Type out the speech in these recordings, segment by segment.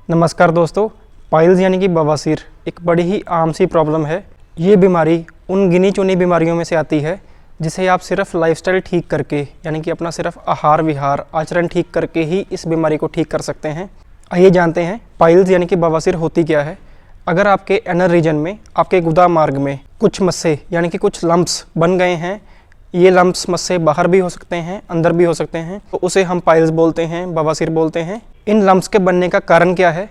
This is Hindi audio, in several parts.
नमस्कार दोस्तों। पाइल्स यानी कि बवासीर एक बड़ी ही आम सी प्रॉब्लम है। ये बीमारी उन गिनी चुनी बीमारियों में से आती है जिसे आप सिर्फ लाइफस्टाइल ठीक करके यानी कि अपना सिर्फ आहार विहार आचरण ठीक करके ही इस बीमारी को ठीक कर सकते हैं। आइए जानते हैं पाइल्स यानी कि बवासीर होती क्या है। अगर आपके एनर रीजन में आपके गुदा मार्ग में कुछ मस्से यानी कि कुछ लम्प्स बन गए हैं, ये लम्प्स मस्से बाहर भी हो सकते हैं अंदर भी हो सकते हैं, तो उसे हम पाइल्स बोलते हैं, बवासीर बोलते हैं। इन लम्प्स के बनने का कारण क्या है?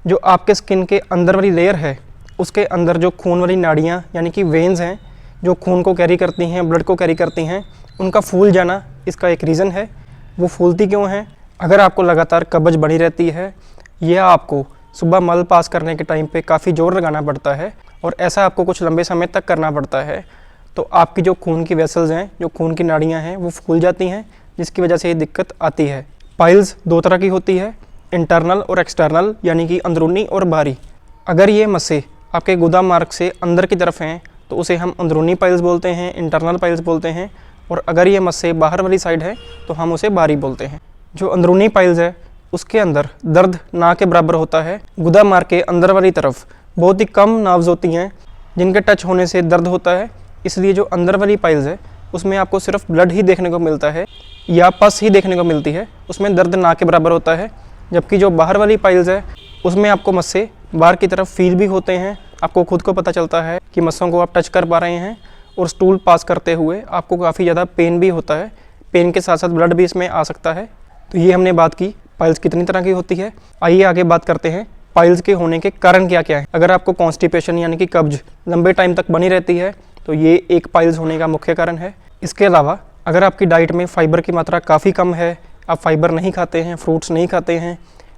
जो आपके स्किन के अंदर वाली लेयर है उसके अंदर जो खून वाली नाड़ियाँ यानी कि वेन्स हैं जो खून को कैरी करती हैं, ब्लड को कैरी करती हैं, उनका फूल जाना इसका एक रीज़न है। वो फूलती क्यों हैं? अगर आपको लगातार कब्ज बनी रहती है या आपको सुबह मल पास करने के टाइम पे काफ़ी जोर लगाना पड़ता है और ऐसा आपको कुछ लंबे समय तक करना पड़ता है, तो आपकी जो खून की वेसल्स हैं, जो खून की नाड़ियाँ हैं, वो फूल जाती हैं, जिसकी वजह से ये दिक्कत आती है। पाइल्स दो तरह की होती है, इंटरनल और एक्सटर्नल यानी कि अंदरूनी और बाहरी। अगर ये मस्से आपके गुदा मार्ग से अंदर की तरफ हैं तो उसे हम अंदरूनी पाइल्स बोलते हैं, इंटरनल पाइल्स बोलते हैं। और अगर ये मस्से बाहर वाली साइड है तो हम उसे बाहरी बोलते हैं। जो अंदरूनी पाइल्स है उसके अंदर दर्द ना के बराबर होता है। गुदा मार्ग के अंदर वाली तरफ बहुत ही कम नर्व्स होती हैं जिनके टच होने से दर्द होता है, इसलिए जो अंदर वाली पाइल्स है उसमें आपको सिर्फ ब्लड ही देखने को मिलता है या पस ही देखने को मिलती है, उसमें दर्द ना के बराबर होता है। जबकि जो बाहर वाली पाइल्स है उसमें आपको मस्से बाहर की तरफ फील भी होते हैं, आपको खुद को पता चलता है कि मस्सों को आप टच कर पा रहे हैं, और स्टूल पास करते हुए आपको काफ़ी ज़्यादा पेन भी होता है। पेन के साथ साथ ब्लड भी इसमें आ सकता है। तो ये हमने बात की पाइल्स कितनी तरह की होती है। आइए आगे बात करते हैं पाइल्स के होने के कारण क्या क्या है। अगर आपको कॉन्स्टिपेशन यानी कि कब्ज लंबे टाइम तक बनी रहती है तो ये एक पाइल्स होने का मुख्य कारण है। इसके अलावा अगर आपकी डाइट में फाइबर की मात्रा काफ़ी कम है, आप फाइबर नहीं खाते हैं, फ्रूट्स नहीं खाते हैं,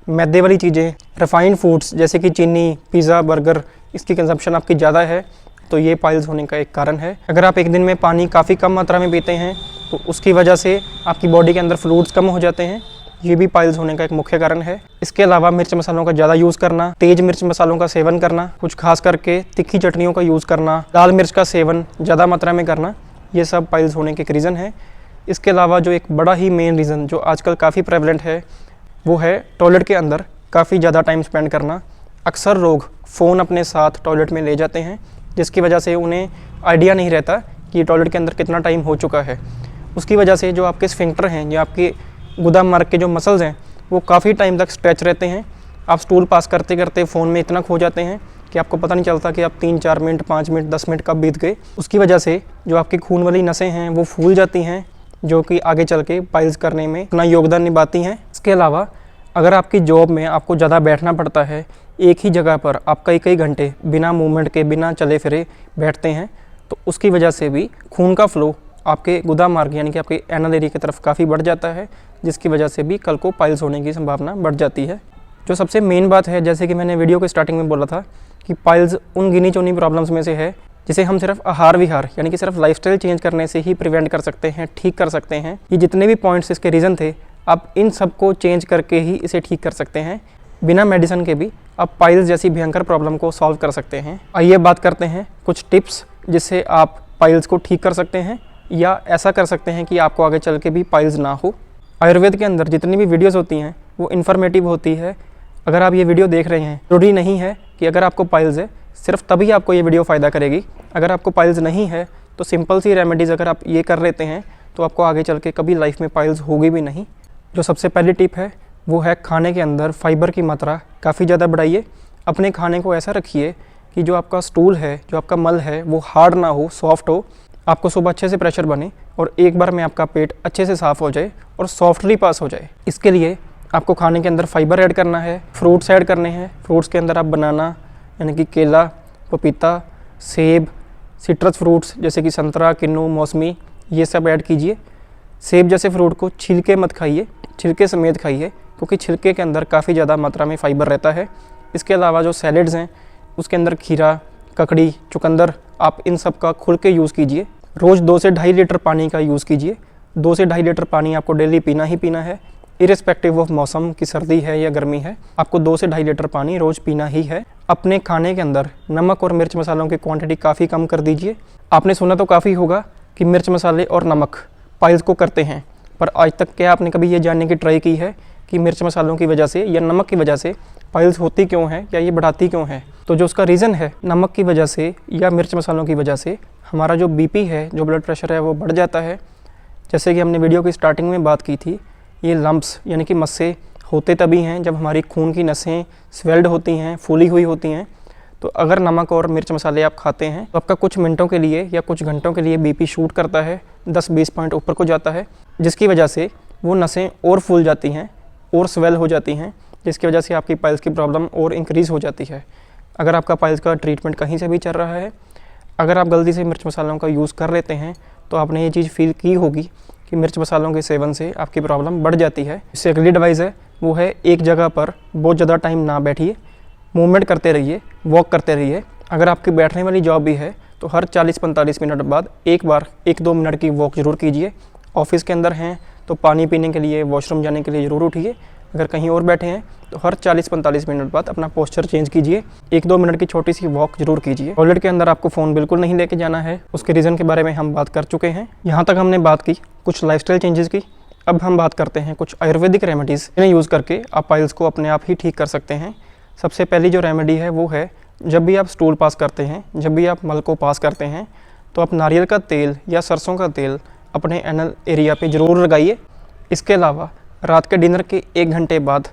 मैदे वाली चीज़ें, रिफाइंड फूड्स जैसे कि चीनी, पिज़्ज़ा, बर्गर, इसकी कंजप्शन आपकी ज़्यादा है, तो ये पाइल्स होने का एक कारण है। अगर आप एक दिन में पानी काफ़ी कम मात्रा में पीते हैं तो उसकी वजह से आपकी बॉडी के अंदर फ्लूइड्स कम हो जाते हैं, ये भी पाइल्स होने का एक मुख्य कारण है। इसके अलावा मिर्च मसालों का ज़्यादा यूज़ करना, तेज़ मिर्च मसालों का सेवन करना, कुछ खास करके तिखी चटनियों का यूज़ करना, लाल मिर्च का सेवन ज़्यादा मात्रा में करना, ये सब पाइल्स होने के एक रीज़न है। इसके अलावा जो एक बड़ा ही मेन रीज़न जो आजकल काफ़ी प्रेवलेंट है वो है टॉयलेट के अंदर काफ़ी ज़्यादा टाइम स्पेंड करना। अक्सर लोग फ़ोन अपने साथ टॉयलेट में ले जाते हैं जिसकी वजह से उन्हें आइडिया नहीं रहता कि टॉयलेट के अंदर कितना टाइम हो चुका है। उसकी वजह से जो आपके स्फिंक्टर हैं या आपके गुदा मार्ग के जो मसल्स हैं वो काफ़ी टाइम तक स्ट्रेच रहते हैं। आप स्टूल पास करते करते फ़ोन में इतना खो जाते हैं कि आपको पता नहीं चलता कि आप 3-4 मिनट, 5 मिनट, 10 मिनट कब बीत गए। उसकी वजह से जो आपकी खून वाली नसें हैं वो फूल जाती हैं, जो कि आगे चल के पाइल्स करने में अपना योगदान निभाती हैं। इसके अलावा अगर आपकी जॉब में आपको ज़्यादा बैठना पड़ता है, एक ही जगह पर आप कई कई घंटे बिना मूवमेंट के, बिना चले फिरे बैठते हैं, तो उसकी वजह से भी खून का फ्लो आपके गुदा मार्ग यानी कि आपके एनल एरिया की तरफ काफ़ी बढ़ जाता है, जिसकी वजह से भी कल को पाइल्स होने की संभावना बढ़ जाती है। जो सबसे मेन बात है, जैसे कि मैंने वीडियो के स्टार्टिंग में बोला था कि पाइल्स उन गिनी चुनी प्रॉब्लम्स में से है जिसे हम सिर्फ आहार विहार यानी कि सिर्फ लाइफस्टाइल चेंज करने से ही प्रिवेंट कर सकते हैं, ठीक कर सकते हैं। ये जितने भी पॉइंट्स इसके रीज़न थे, आप इन सब को चेंज करके ही इसे ठीक कर सकते हैं। बिना मेडिसिन के भी आप पाइल्स जैसी भयंकर प्रॉब्लम को सॉल्व कर सकते हैं। आइए बात करते हैं कुछ टिप्स जिससे आप पाइल्स को ठीक कर सकते हैं या ऐसा कर सकते हैं कि आपको आगे चल के भी पाइल्स ना हो। आयुर्वेद के अंदर जितनी भी वीडियोस होती हैं वो इन्फॉर्मेटिव होती है। अगर आप ये वीडियो देख रहे हैं, जरूरी नहीं है कि अगर आपको पाइल्स है सिर्फ तभी आपको ये वीडियो फ़ायदा करेगी। अगर आपको पाइल्स नहीं है तो सिंपल सी रेमेडीज़ अगर आप ये कर लेते हैं तो आपको आगे चल के कभी लाइफ में पाइल्स होगी भी नहीं। जो सबसे पहली टिप है वो है खाने के अंदर फाइबर की मात्रा काफ़ी ज़्यादा बढ़ाइए। अपने खाने को ऐसा रखिए कि जो आपका स्टूल है, जो आपका मल है, वो हार्ड ना हो, सॉफ्ट हो। आपको सुबह अच्छे से प्रेशर बने और एक बार में आपका पेट अच्छे से साफ़ हो जाए और सॉफ्टली पास हो जाए। इसके लिए आपको खाने के अंदर फाइबर ऐड करना है, फ्रूट्स ऐड करने हैं। फ्रूट्स के अंदर आप बनाना यानी कि केला, पपीता, सेब, सिट्रस फ्रूट्स जैसे कि संतरा, किन्नू, मौसमी, ये सब ऐड कीजिए। सेब जैसे फ्रूट को छिलके मत खाइए, छिलके समेत खाइए, क्योंकि छिलके के अंदर काफ़ी ज़्यादा मात्रा में फाइबर रहता है। इसके अलावा जो सैलेड्स हैं उसके अंदर खीरा, ककड़ी, चुकंदर, आप इन सब का खुल के यूज़ कीजिए। रोज़ 2 से 2.5 लीटर पानी का यूज़ कीजिए। 2 से 2.5 लीटर पानी आपको डेली पीना ही पीना है, इरिस्पेक्टिव ऑफ मौसम की सर्दी है या गर्मी है, आपको 2 से 2.5 लीटर पानी रोज़ पीना ही है। अपने खाने के अंदर नमक और मिर्च मसालों की क्वांटिटी काफ़ी कम कर दीजिए। आपने सुना तो काफ़ी होगा कि मिर्च मसाले और नमक पाइल्स को करते हैं, पर आज तक क्या आपने कभी ये जानने की ट्राई की है कि मिर्च मसालों की वजह से या नमक की वजह से पाइल्स होती क्यों है या ये बढ़ाती क्यों है। तो जो उसका रीज़न है नमक की वजह से या मिर्च मसालों की वजह से हमारा जो बीपी है, जो ब्लड प्रेशर है, वो बढ़ जाता है। जैसे कि हमने वीडियो की स्टार्टिंग में बात की थी, ये लम्प्स यानी कि मस्से होते तभी हैं जब हमारी खून की नसें स्वेल्ड होती हैं, फूली हुई होती हैं। तो अगर नमक और मिर्च मसाले आप खाते हैं तो आपका कुछ मिनटों के लिए या कुछ घंटों के लिए बीपी शूट करता है, 10-20 पॉइंट ऊपर को जाता है, जिसकी वजह से वो नसें और फूल जाती हैं और स्वेल हो जाती हैं, जिसकी वजह से आपकी पाइल्स की प्रॉब्लम और इंक्रीज़ हो जाती है। अगर आपका पाइल्स का ट्रीटमेंट कहीं से भी चल रहा है, अगर आप गलती से मिर्च मसालों का यूज़ कर लेते हैं तो आपने ये चीज़ फील की होगी कि मिर्च मसालों के सेवन से आपकी प्रॉब्लम बढ़ जाती है। इससे अगली एडवाइस है वो है एक जगह पर बहुत ज़्यादा टाइम ना बैठिए, मूवमेंट करते रहिए, वॉक करते रहिए। अगर आपकी बैठने वाली जॉब भी है तो हर 40-45 मिनट बाद एक बार 1-2 मिनट की वॉक ज़रूर कीजिए। ऑफिस के अंदर हैं तो पानी पीने के लिए, वॉशरूम जाने के लिए ज़रूर उठिए। अगर कहीं और बैठे हैं तो हर 40-45 मिनट बाद अपना पोस्चर चेंज कीजिए, 1-2 मिनट की छोटी सी वॉक जरूर कीजिए। टॉयलेट के अंदर आपको फ़ोन बिल्कुल नहीं लेके जाना है, उसके रीज़न के बारे में हम बात कर चुके हैं। यहाँ तक हमने बात की कुछ लाइफस्टाइल चेंजेस की। अब हम बात करते हैं कुछ आयुर्वेदिक रेमेडीज़, इन्हें यूज़ करके आप पाइल्स को अपने आप ही ठीक कर सकते हैं। सबसे पहली जो रेमेडी है वो है, जब भी आप स्टूल पास करते हैं, जब भी आप मल को पास करते हैं, तो आप नारियल का तेल या सरसों का तेल अपने एनल एरिया पे ज़रूर लगाइए। इसके अलावा रात के डिनर के 1 घंटे बाद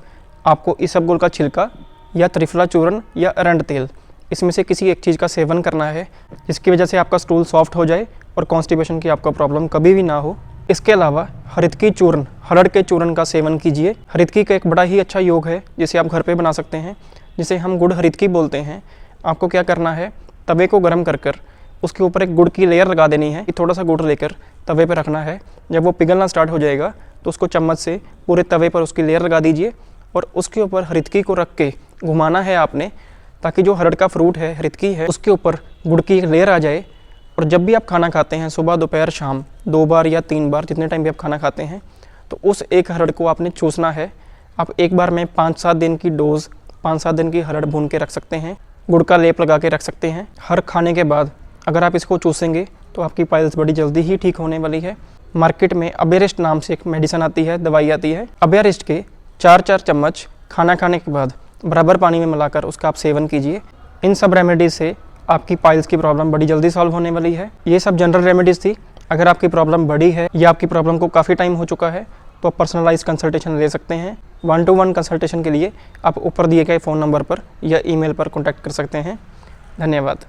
आपको इसबगोल का छिलका या त्रिफला चूर्ण या अरंड तेल, इसमें से किसी एक चीज़ का सेवन करना है, जिसकी वजह से आपका स्टूल सॉफ्ट हो जाए और कॉन्स्टिपेशन की आपका प्रॉब्लम कभी भी ना हो। इसके अलावा हरितकी चूर्ण, हरड़ के चूर्ण का सेवन कीजिए। हरितकी का एक बड़ा ही अच्छा योग है जिसे आप घर पे बना सकते हैं, जिसे हम गुड़ हरितकी बोलते हैं। आपको क्या करना है, तवे को गर्म कर कर उसके ऊपर एक गुड़ की लेयर लगा देनी है। थोड़ा सा गुड़ लेकर तवे पर रखना है। जब वो पिघलना स्टार्ट हो जाएगा तो उसको चम्मच से पूरे तवे पर उसकी लेयर लगा दीजिए और उसके ऊपर हरितकी को रख के घुमाना है आपने, ताकि जो हरड़ का फ्रूट है, हरितकी है, उसके ऊपर गुड़ की एक लेयर आ जाए। और जब भी आप खाना खाते हैं, सुबह दोपहर शाम 2 बार या 3 बार, जितने टाइम भी आप खाना खाते हैं, तो उस एक हरड़ को आपने चूसना है। आप एक बार में 5-7 दिन की डोज, 5-7 दिन की हरड़ भून के रख सकते हैं, गुड़ का लेप लगा के रख सकते हैं। हर खाने के बाद अगर आप इसको चूसेंगे तो आपकी पाइल्स बड़ी जल्दी ही ठीक होने वाली है। मार्केट में अबेरिस्ट नाम से एक मेडिसिन आती है, दवाई आती है। अबेरिस्ट के 4-4 चम्मच खाना खाने के बाद बराबर पानी में मिलाकर उसका आप सेवन कीजिए। इन सब रेमेडीज़ से आपकी पाइल्स की प्रॉब्लम बड़ी जल्दी सॉल्व होने वाली है। ये सब जनरल रेमेडीज़ थी। अगर आपकी प्रॉब्लम बड़ी है या आपकी प्रॉब्लम को काफ़ी टाइम हो चुका है तो आप पर्सनलाइज कंसल्टेशन ले सकते हैं। 1-to-1 कंसल्टेशन के लिए आप ऊपर दिए गए फ़ोन नंबर पर या ईमेल पर कॉन्टैक्ट कर सकते हैं। धन्यवाद।